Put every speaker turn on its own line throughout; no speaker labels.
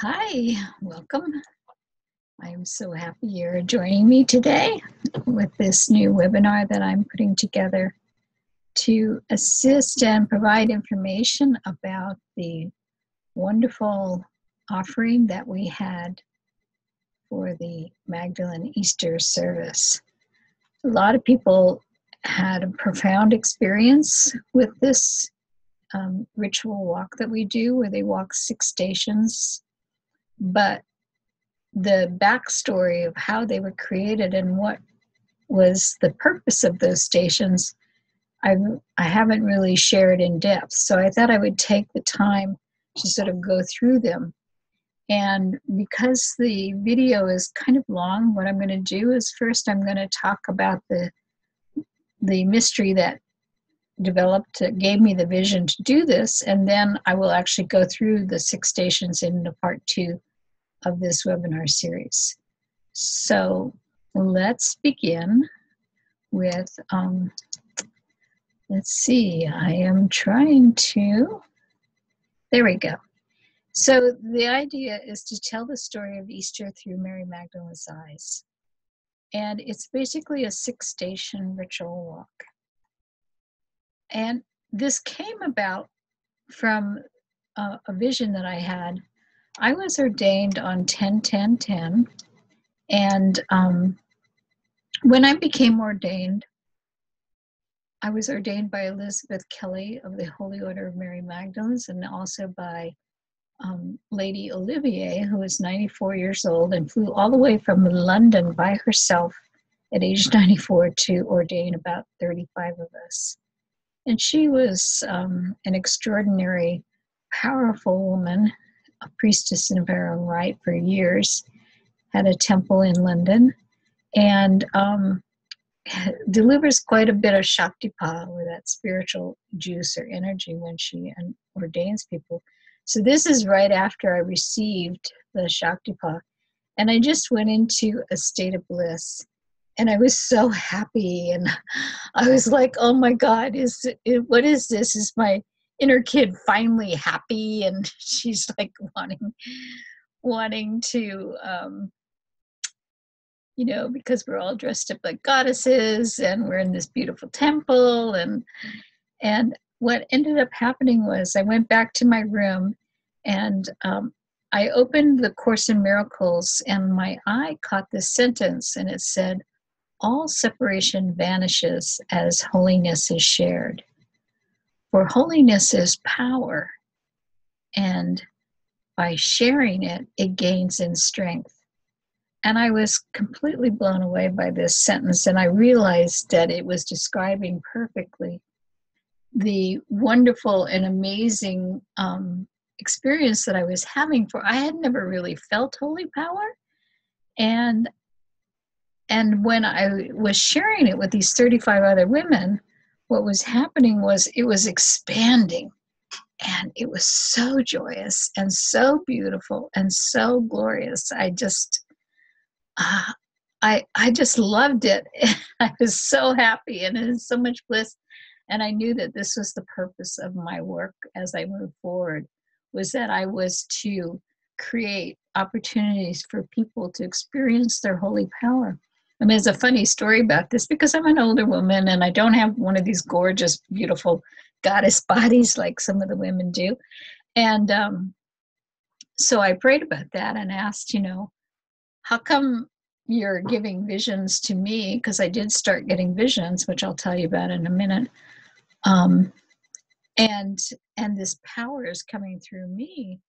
Hi, welcome. I am so happy you're joining me today with this new webinar that I'm putting together to assist and provide information about the wonderful offering that we had for the Magdalene Easter service. A lot of people had a profound experience with this ritual walk that we do, where they walk 6 stations, but the backstory of how they were created and what was the purpose of those stations, I haven't really shared in depth. So I thought I would take the time to sort of go through them. And because the video is kind of long, what I'm going to do is first I'm going to talk about the mystery that gave me the vision to do this, and then I will actually go through the 6 stations in the part 2 of this webinar series. So let's begin with, let's see, I am trying to, there we go. So the idea is to tell the story of Easter through Mary Magdalene's eyes. And it's basically a 6-station ritual walk. And this came about from a vision that I had. I was ordained on 10-10-10, and when I became ordained, I was ordained by Elizabeth Kelly of the Holy Order of Mary Magdalenes, and also by Lady Olivier, who was 94 years old and flew all the way from London by herself at age 94 to ordain about 35 of us. And she was an extraordinary, powerful woman, a priestess in her own right for years, had a temple in London, and delivers quite a bit of Shaktipa, or that spiritual juice or energy, when she ordains people. So this is right after I received the Shaktipa, and I just went into a state of bliss. And I was so happy, and I was like, oh my God, what is this? Is my inner kid finally happy? And she's like wanting to, because we're all dressed up like goddesses and we're in this beautiful temple. And what ended up happening was I went back to my room, and I opened the Course in Miracles, and my eye caught this sentence, and it said, all separation vanishes as holiness is shared. For holiness is power, and by sharing it, it gains in strength. And I was completely blown away by this sentence, and I realized that it was describing perfectly the wonderful and amazing experience that I was having. For I had never really felt holy power, and when I was sharing it with these 35 other women, what was happening was it was expanding, and it was so joyous and so beautiful and so glorious. I just loved it. I was so happy, and it was so much bliss. And I knew that this was the purpose of my work as I moved forward, was that I was to create opportunities for people to experience their holy power. I mean, there's a funny story about this, because I'm an older woman and I don't have one of these gorgeous, beautiful goddess bodies like some of the women do. And so I prayed about that and asked, how come you're giving visions to me? Because I did start getting visions, which I'll tell you about in a minute. And this power is coming through me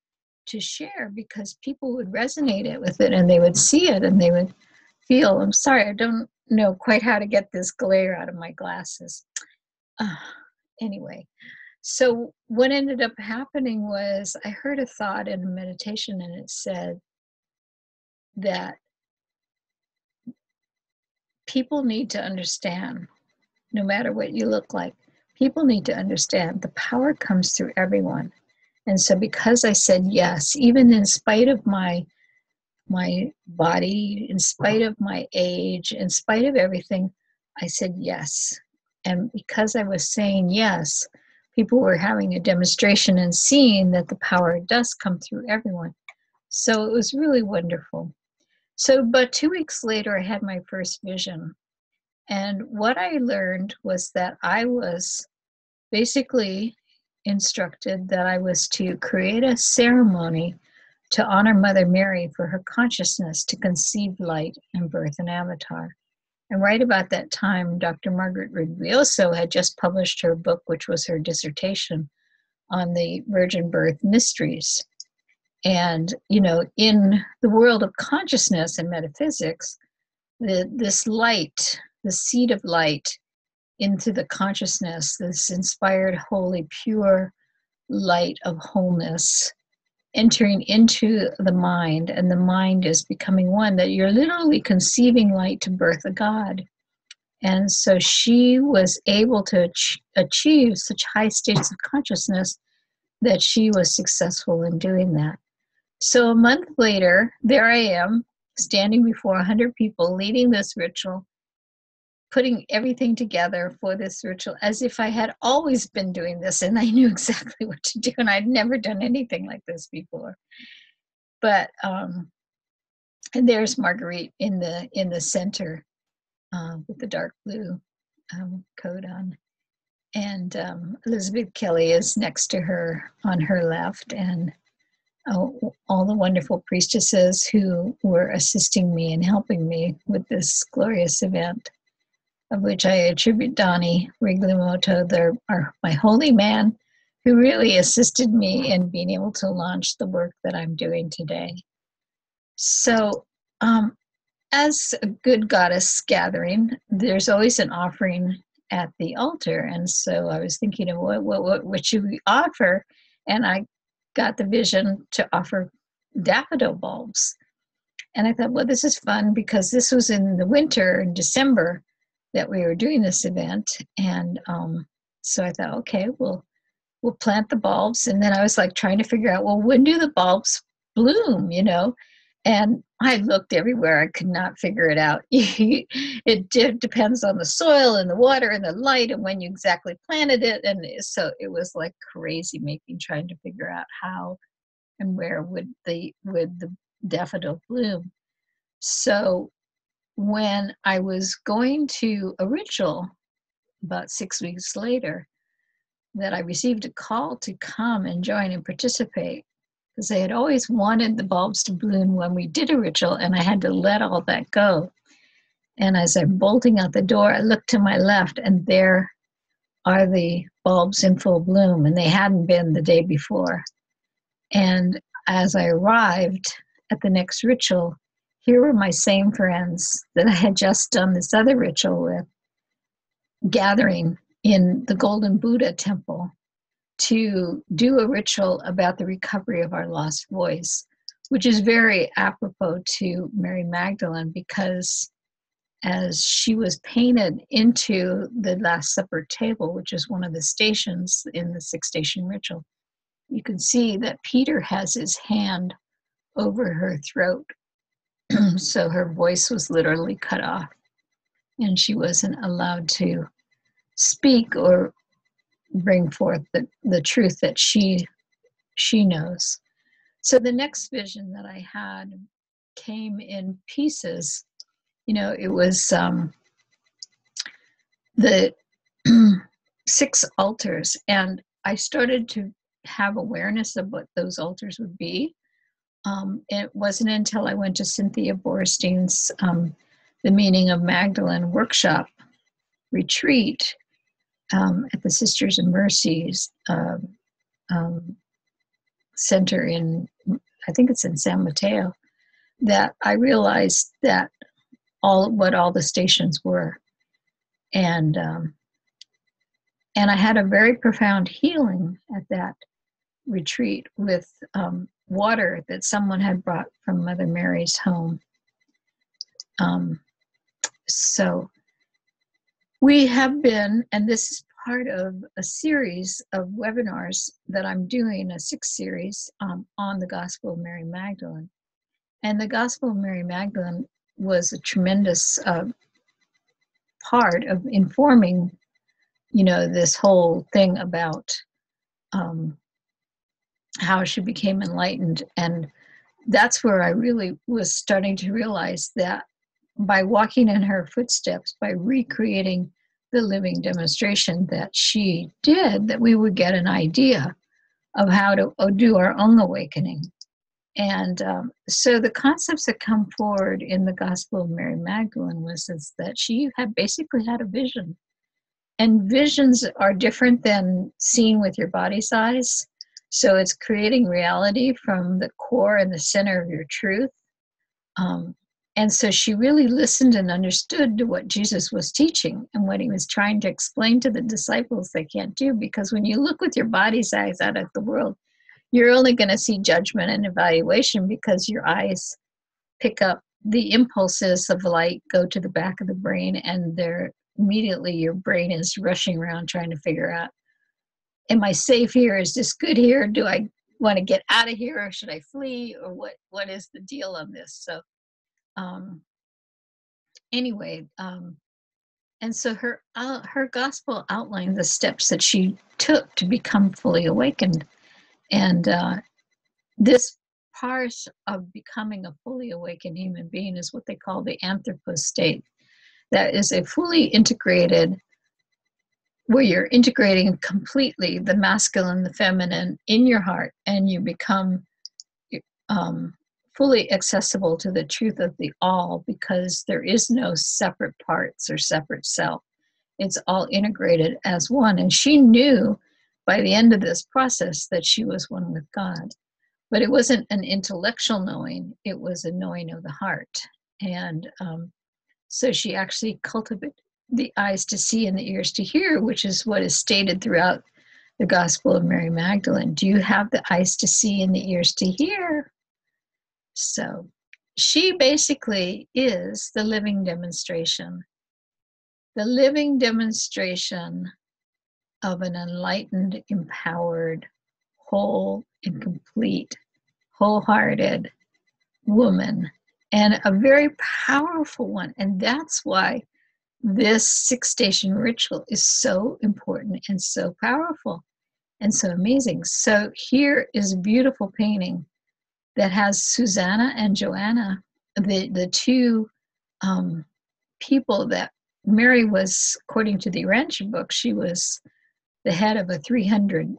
to share, because people would resonate it with it, and they would see it, and they would feel. I'm sorry, I don't know quite how to get this glare out of my glasses. Anyway, so what ended up happening was I heard a thought in a meditation, and it said that people need to understand, no matter what you look like, people need to understand the power comes through everyone. And so because I said yes, even in spite of my body, in spite of my age, in spite of everything, I said yes. And because I was saying yes, people were having a demonstration and seeing that the power does come through everyone. So it was really wonderful. So, but 2 weeks later, I had my first vision. And what I learned was that I was basically instructed that I was to create a ceremony to honor Mother Mary for her consciousness to conceive light and birth an avatar. And right about that time, Dr. Margaret Riglioso had just published her book, which was her dissertation on the virgin birth mysteries. And, in the world of consciousness and metaphysics, this light, the seed of light into the consciousness, this inspired, holy, pure light of wholeness, entering into the mind, and the mind is becoming one, that you're literally conceiving light to birth a God. And so she was able to achieve such high states of consciousness that she was successful in doing that. So a month later, there I am, standing before 100 people, leading this ritual, putting everything together for this ritual as if I had always been doing this and I knew exactly what to do, and I'd never done anything like this before. But and there's Marguerite in the center with the dark blue coat on, and Elizabeth Kelly is next to her on her left, and all the wonderful priestesses who were assisting me and helping me with this glorious event, of which I attribute Donnie Riglimoto, my holy man, who really assisted me in being able to launch the work that I'm doing today. So, as a good goddess gathering, there's always an offering at the altar. And so I was thinking of what should we offer? And I got the vision to offer daffodil bulbs. And I thought, well, this is fun, because this was in the winter, in December, that we were doing this event. And so I thought, okay, we'll plant the bulbs. And then I was like trying to figure out, well, when do the bulbs bloom, And I looked everywhere. I could not figure it out. It depends on the soil and the water and the light and when you exactly planted it. And so it was like crazy trying to figure out how and where would the daffodil bloom. So when I was going to a ritual about 6 weeks later, that I received a call to come and join and participate, because I had always wanted the bulbs to bloom when we did a ritual, and I had to let all that go. And as I'm bolting out the door, I looked to my left, and there are the bulbs in full bloom, and they hadn't been the day before. And as I arrived at the next ritual, here were my same friends that I had just done this other ritual with, gathering in the Golden Buddha temple to do a ritual about the recovery of our lost voice, which is very apropos to Mary Magdalene, because as she was painted into the Last Supper table, which is one of the stations in the 6-station ritual, you can see that Peter has his hand over her throat. So her voice was literally cut off, and she wasn't allowed to speak or bring forth the truth that she knows. So the next vision that I had came in pieces. It was the 6 altars, and I started to have awareness of what those altars would be. It wasn't until I went to Cynthia Borstein's The Meaning of Magdalene workshop retreat at the Sisters of Mercy's center in, I think it's in San Mateo, that I realized that all the stations were. And I had a very profound healing at that retreat with water that someone had brought from Mother Mary's home. So we have been, and this is part of a series of webinars that I'm doing, a 6 series on the Gospel of Mary Magdalene. And the Gospel of Mary Magdalene was a tremendous part of informing, this whole thing about how she became enlightened, and that's where I really was starting to realize that by walking in her footsteps, by recreating the living demonstration that she did, that we would get an idea of how to do our own awakening. And so the concepts that come forward in the Gospel of Mary Magdalene is that she had basically had a vision. And visions are different than seeing with your body's eyes. So it's creating reality from the core and the center of your truth. And so she really listened and understood to what Jesus was teaching and what he was trying to explain to the disciples they can't do. Because when you look with your body's eyes out at the world, you're only going to see judgment and evaluation because your eyes pick up the impulses of light, go to the back of the brain, and they're immediately your brain is rushing around trying to figure out, am I safe here? Is this good here? Do I want to get out of here, or should I flee? Or what is the deal on this? So anyway, and so her gospel outlined the steps that she took to become fully awakened. And this part of becoming a fully awakened human being is what they call the anthropos state. That is a fully integrated, where you're integrating completely the masculine, the feminine in your heart, and you become fully accessible to the truth of the all, because there is no separate parts or separate self. It's all integrated as one. And she knew by the end of this process that she was one with God. But it wasn't an intellectual knowing, it was a knowing of the heart. And so she actually cultivated the eyes to see and the ears to hear, which is what is stated throughout the Gospel of Mary Magdalene. Do you have the eyes to see and the ears to hear? So she basically is the living demonstration of an enlightened, empowered, whole and complete, wholehearted woman, and a very powerful one. And that's why this 6-station ritual is so important and so powerful and so amazing. So here is a beautiful painting that has Susanna and Joanna, the two people that Mary was, according to the Urantia book, she was the head of a 300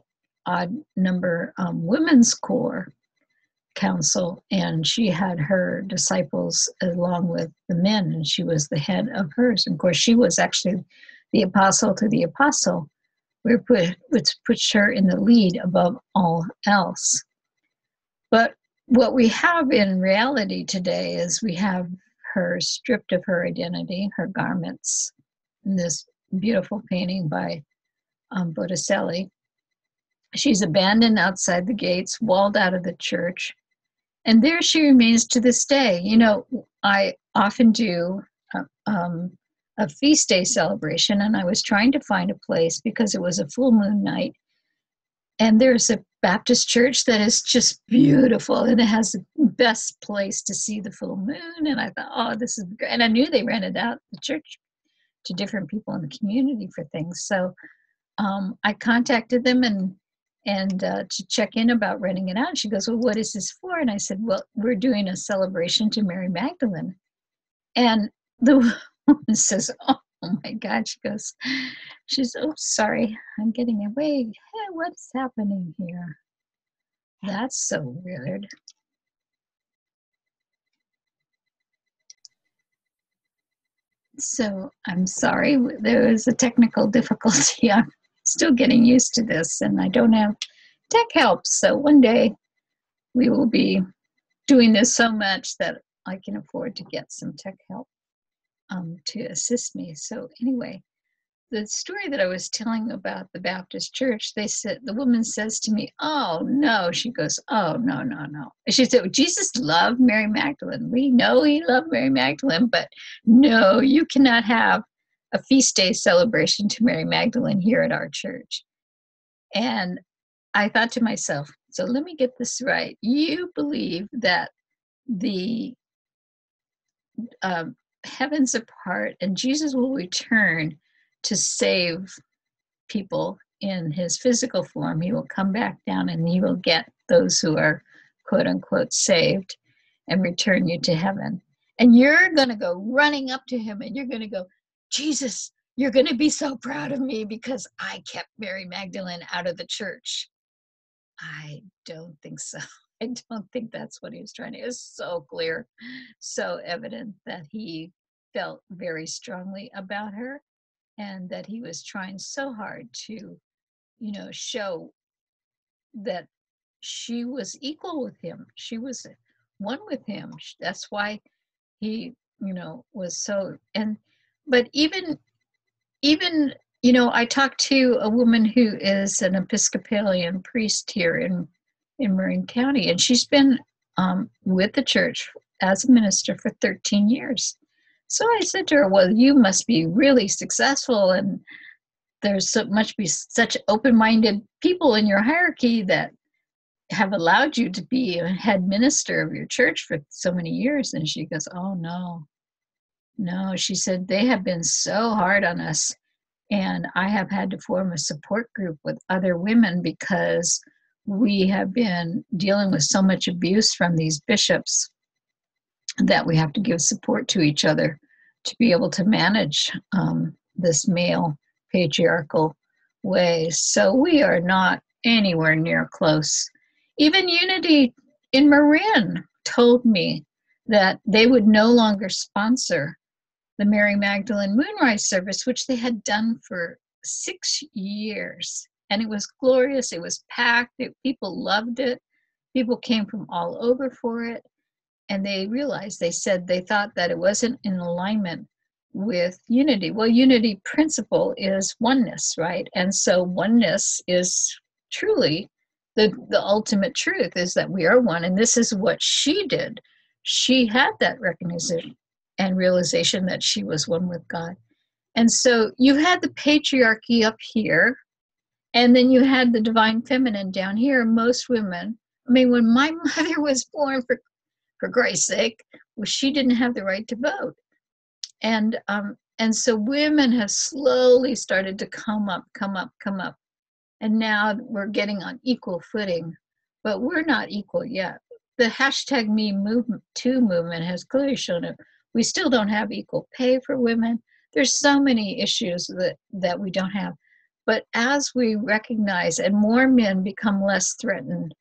odd number women's corps council, and she had her disciples along with the men, and she was the head of hers. And of course, she was actually the apostle to the apostle, which puts her in the lead above all else. But what we have in reality today is we have her stripped of her identity, her garments, in this beautiful painting by Botticelli. She's abandoned outside the gates, walled out of the church. And there she remains to this day. You know, I often do a feast day celebration, and I was trying to find a place because it was a full moon night. And there's a Baptist church that is just beautiful, and it has the best place to see the full moon. And I thought, oh, this is great. And I knew they rented out the church to different people in the community for things. So I contacted them and to check in about renting it out. She goes, well, what is this for? And I said, well, we're doing a celebration to Mary Magdalene. And the woman says, oh my God. She's, oh, sorry, I'm getting away. Hey, what's happening here? That's so weird. So I'm sorry, there was a technical difficulty. I'm still getting used to this, and I don't have tech help. So one day we will be doing this so much that I can afford to get some tech help to assist me. So anyway, the story that I was telling about the Baptist church, they said, the woman says to me, oh no, she goes, oh no. She said, Jesus loved Mary Magdalene. We know he loved Mary Magdalene, but no, you cannot have a feast day celebration to Mary Magdalene here at our church. And I thought to myself, so let me get this right. You believe that the heavens apart and Jesus will return to save people in his physical form. He will come back down and he will get those who are, quote unquote saved and return you to heaven. And you're going to go running up to him and you're going to go, Jesus, you're going to be so proud of me because I kept Mary Magdalene out of the church. I don't think so. I don't think that's what he was trying to. It was so clear, so evident that he felt very strongly about her and that he was trying so hard to, show that she was equal with him. She was one with him. That's why he, was so, but even, I talked to a woman who is an Episcopalian priest here in Marin County, and she's been with the church as a minister for 13 years. So I said to her, well, you must be really successful, and must be such open-minded people in your hierarchy that have allowed you to be a head minister of your church for so many years. And she goes, oh, no. She said, they have been so hard on us. And I have had to form a support group with other women because we have been dealing with so much abuse from these bishops that we have to give support to each other to be able to manage this male patriarchal way. So we are not anywhere near close. Even Unity in Marin told me that they would no longer sponsor the Mary Magdalene Moonrise Service, which they had done for 6 years. And it was glorious. It was packed. People loved it. People came from all over for it. And they realized, they thought that it wasn't in alignment with unity. Well, unity principle is oneness, right? And so oneness is truly the ultimate truth, is that we are one. And this is what she did. She had that recognition and realization that she was one with God. And so you had the patriarchy up here, and then you had the divine feminine down here. Most women, when my mother was born, for Christ's sake, well, she didn't have the right to vote. And so women have slowly started to come up. And now we're getting on equal footing, but we're not equal yet. The hashtag Me Too movement has clearly shown it. We still don't have equal pay for women. There's so many issues that we don't have. But as we recognize and more men become less threatened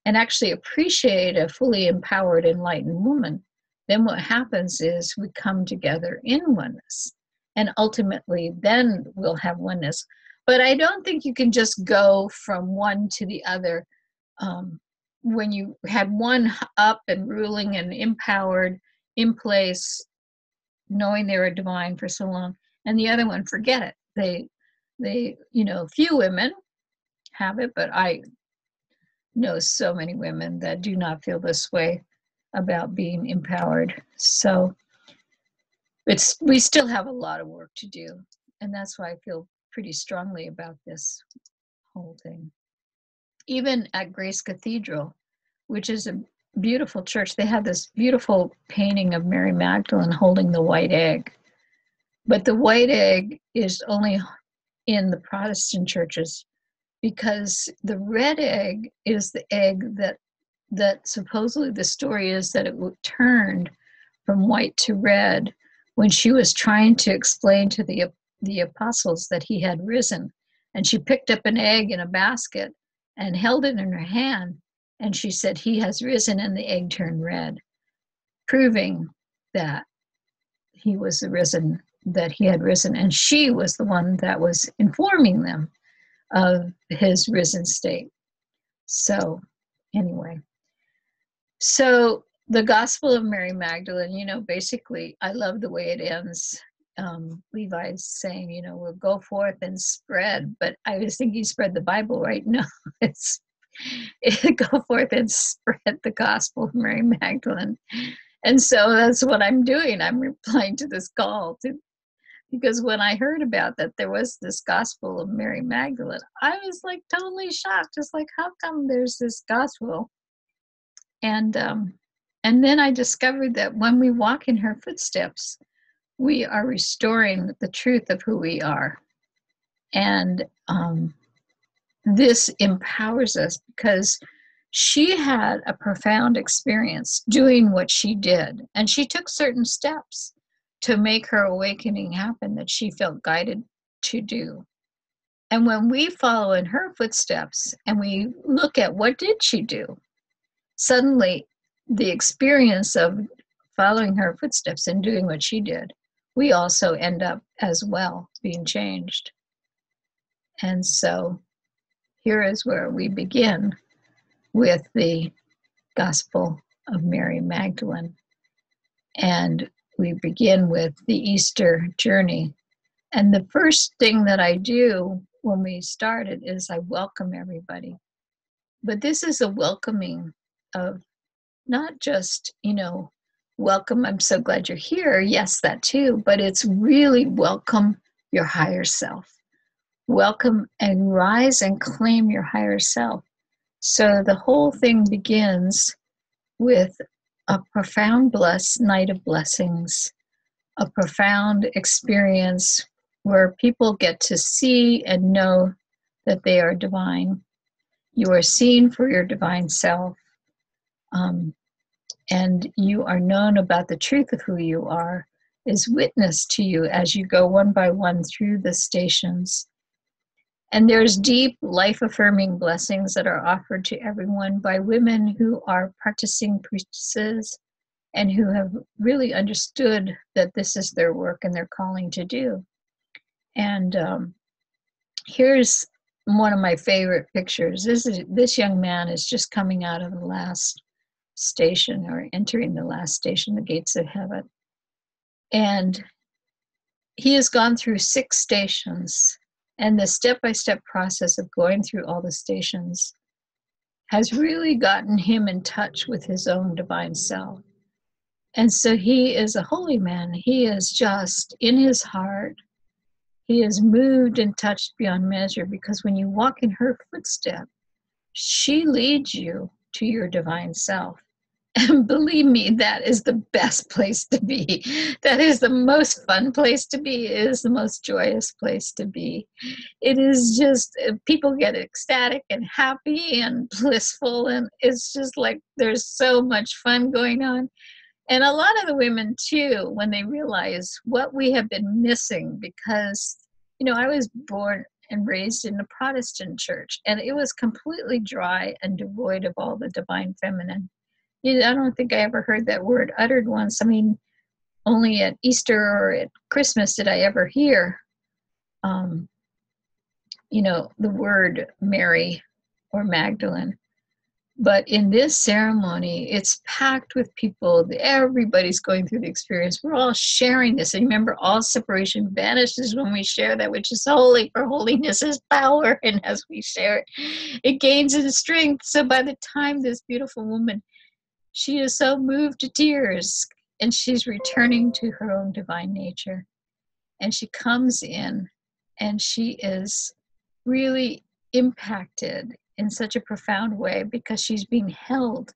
and actually appreciate a fully empowered, enlightened woman, then what happens is we come together in oneness. And ultimately, then we'll have oneness. But I don't think you can just go from one to the other. When you had one up and ruling and empowered in place, knowing they were divine for so long, and the other one, forget it. They few women have it, but I know so many women that do not feel this way about being empowered. So we still have a lot of work to do. And that's why I feel pretty strongly about this whole thing. Even at Grace Cathedral, which is a beautiful church, they have this beautiful painting of Mary Magdalene holding the white egg. But the white egg is only in the Protestant churches, because the red egg is the egg that supposedly the story is that it turned from white to red when she was trying to explain to the apostles that he had risen. And she picked up an egg in a basket and held it in her hand, and she said, he has risen, and the egg turned red, proving that he was risen, that he had risen. And she was the one that was informing them of his risen state. So anyway, so the Gospel of Mary Magdalene, basically, I love the way it ends. Levi's saying, we'll go forth and spread, but I was thinking spread the Bible, right? No, it's go forth and spread the Gospel of Mary Magdalene. And so that's what I'm doing. I'm replying to this call because when I heard about that there was this Gospel of Mary Magdalene, I was like totally shocked. Just like, how come there's this gospel? And then I discovered that when we walk in her footsteps, we are restoring the truth of who we are. And this empowers us because she had a profound experience doing what she did. And she took certain steps to make her awakening happen that she felt guided to do. And when we follow in her footsteps and we look at what did she do, suddenly the experience of following her footsteps and doing what she did, we also end up as well being changed. And so here is where we begin with the Gospel of Mary Magdalene. And we begin with the Easter journey. And the first thing that I do when we started is I welcome everybody. But this is a welcoming of not just, welcome, I'm so glad you're here. Yes, that too. But it's really welcome your higher self. Welcome and rise and claim your higher self. So the whole thing begins with a profound night of blessings, a profound experience where people get to see and know that they are divine. You are seen for your divine self, and you are known about the truth of who you are, is witnessed to you as you go one by one through the stations. And there's deep, life-affirming blessings that are offered to everyone by women who are practicing priestesses and who have really understood that this is their work and their calling to do. And here's one of my favorite pictures. This young man is just coming out of the last station, or entering the last station, the gates of heaven. And he has gone through 6 stations. And the step-by-step process of going through all the stations has really gotten him in touch with his own divine self. And so he is a holy man. He is just in his heart. He is moved and touched beyond measure, because when you walk in her footsteps, she leads you to your divine self. And believe me, that is the best place to be. That is the most fun place to be. It is the most joyous place to be. It is just, people get ecstatic and happy and blissful, and it's just like there's so much fun going on. And a lot of the women too, when they realize what we have been missing, because, I was born and raised in a Protestant church, and it was completely dry and devoid of all the divine feminine. I don't think I ever heard that word uttered once. I mean, only at Easter or at Christmas did I ever hear, the word Mary or Magdalene. But in this ceremony, it's packed with people. Everybody's going through the experience. We're all sharing this. And remember, all separation vanishes when we share that which is holy, for holiness is power. And as we share it, it gains in strength. So by the time this beautiful woman, she is so moved to tears, and she's returning to her own divine nature. And she comes in, and she is really impacted in such a profound way, because she's being held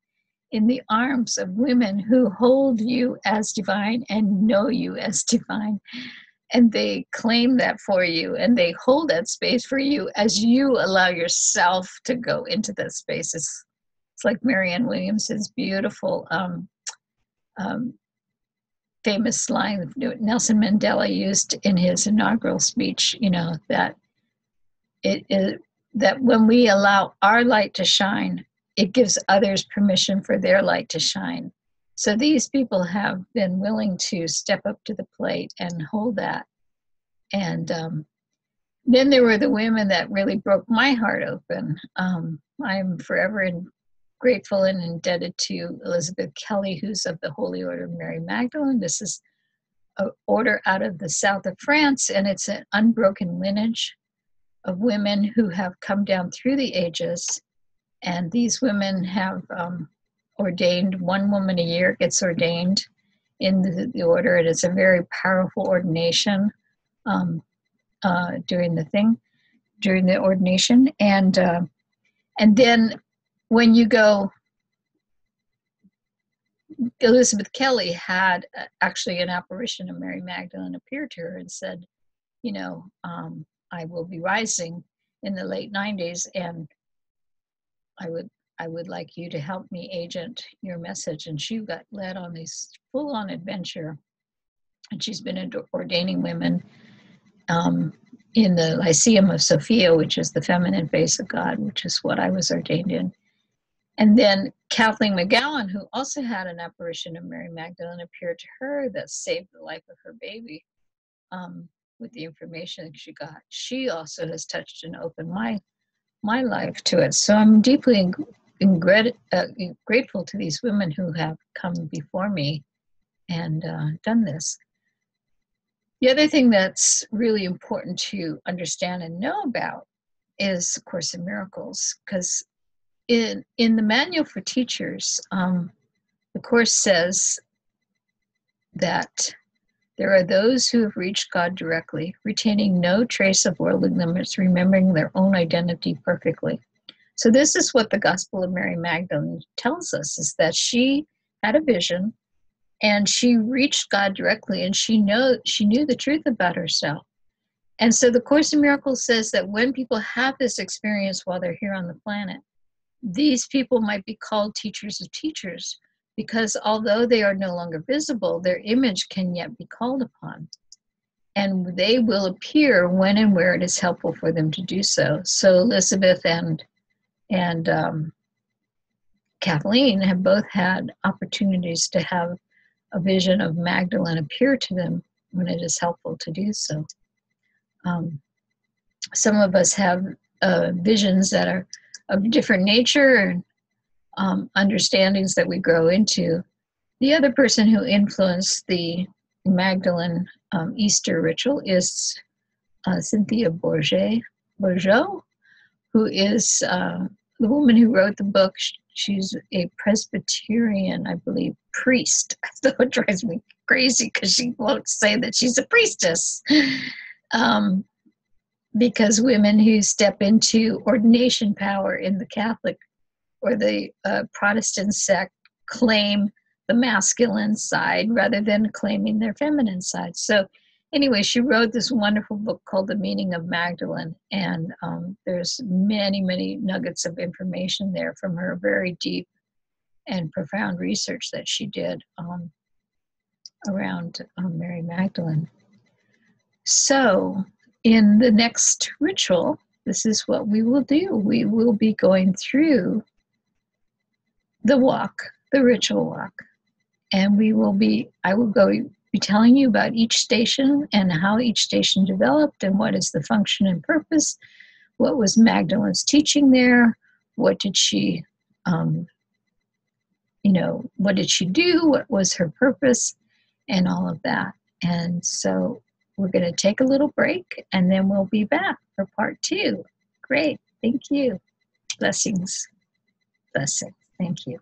in the arms of women who hold you as divine and know you as divine. And they claim that for you, and they hold that space for you as you allow yourself to go into that space. It's like Marianne Williamson's beautiful famous line that Nelson Mandela used in his inaugural speech, that that when we allow our light to shine, it gives others permission for their light to shine. So these people have been willing to step up to the plate and hold that. And then there were the women that really broke my heart open. I'm forever grateful and indebted to Elizabeth Kelly, who's of the Holy Order of Mary Magdalene. This is an order out of the south of France, and it's an unbroken lineage of women who have come down through the ages. And these women have ordained, one woman a year gets ordained in the order. It is a very powerful ordination during the ordination. And then when you go, Elizabeth Kelly had actually an apparition of Mary Magdalene appear to her and said, I will be rising in the late 90s, and I would I would like you to help me agent your message. And she got led on this full-on adventure. And she's been ordaining women in the Lyceum of Sophia, which is the feminine face of God, which is what I was ordained in. And then Kathleen McGowan, who also had an apparition of Mary Magdalene, appeared to her that saved the life of her baby with the information that she got. She also has touched and opened my life to it. So I'm deeply grateful to these women who have come before me and done this. The other thing that's really important to understand and know about is A Course in Miracles, because in the manual for teachers, the Course says that there are those who have reached God directly, retaining no trace of worldly limits, remembering their own identity perfectly. So this is what the Gospel of Mary Magdalene tells us, is that she had a vision and she reached God directly, and she knew the truth about herself. And so the Course in Miracles says that when people have this experience while they're here on the planet, these people might be called teachers of teachers, because although they are no longer visible, their image can yet be called upon. And they will appear when and where it is helpful for them to do so. So Elizabeth and Kathleen have both had opportunities to have a vision of Magdalene appear to them when it is helpful to do so. Some of us have visions that are of different nature and understandings that we grow into. The other person who influenced the Magdalene Easter ritual is Cynthia Bourgeot, who is the woman who wrote the book. She's a Presbyterian, I believe, priest. So it drives me crazy because she won't say that she's a priestess. Because women who step into ordination power in the Catholic or the Protestant sect claim the masculine side rather than claiming their feminine side. So anyway, she wrote this wonderful book called The Meaning of Magdalene, and there's many, many nuggets of information there from her very deep and profound research that she did around Mary Magdalene. So in the next ritual, this is what we will do. We will be going through the walk, the ritual walk, and I will be telling you about each station and how each station developed and what is the function and purpose, what was Magdalene's teaching there, what did she, what did she do, what was her purpose, and all of that. And so we're going to take a little break, and then we'll be back for part 2. Great. Thank you. Blessings. Blessings. Thank you.